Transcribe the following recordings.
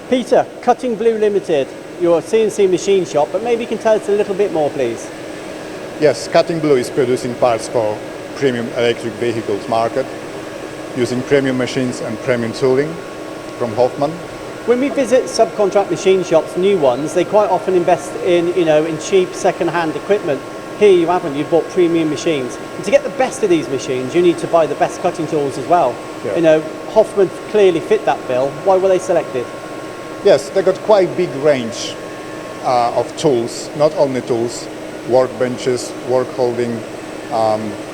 Peter, Cutting Blue Ltd, you're a CNC machine shop, but maybe you can tell us a little bit more, please. Yes, Cutting Blue is producing parts for premium electric vehicles market, using premium machines and premium tooling from Hoffmann. When we visit subcontract machine shops, new ones, they quite often invest in, in cheap second-hand equipment. Here you haven't, you've bought premium machines. And to get the best of these machines, you need to buy the best cutting tools as well. Yeah. Hoffmann clearly fit that bill. Why were they selected? Yes, they got quite big range of tools, not only tools, workbenches, workholding,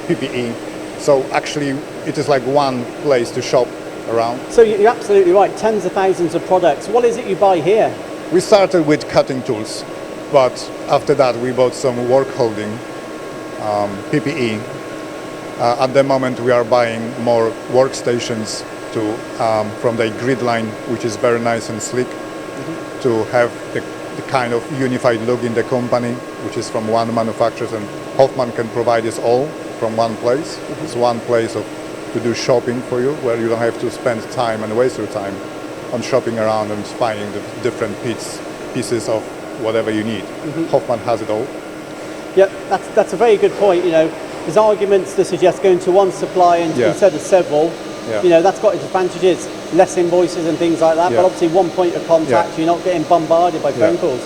PPE. So actually it is like one place to shop around. So you're absolutely right, tens of thousands of products. What is it you buy here? We started with cutting tools, but after that we bought some workholding, PPE. At the moment we are buying more workstations from the grid line, which is very nice and slick, to have the kind of unified look in the company, which is from one manufacturer, and Hoffmann can provide us all from one place. It's one place to do shopping for you, where you don't have to spend time and waste your time on shopping around and finding the different pieces of whatever you need. Hoffmann has it all. Yeah, that's a very good point. There's arguments to suggest going to one supplier instead of several. Yeah. That's got its advantages, less invoices and things like that, but obviously one point of contact, you're not getting bombarded by phone calls.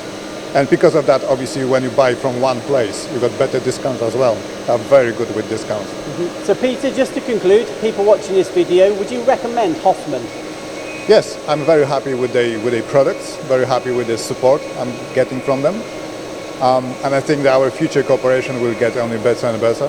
And because of that, obviously, when you buy from one place, you got better discounts as well. They're very good with discounts. So Peter, just to conclude, people watching this video, would you recommend Hoffmann? Yes, I'm very happy with the products, very happy with the support I'm getting from them. And I think that our future cooperation will get only better and better.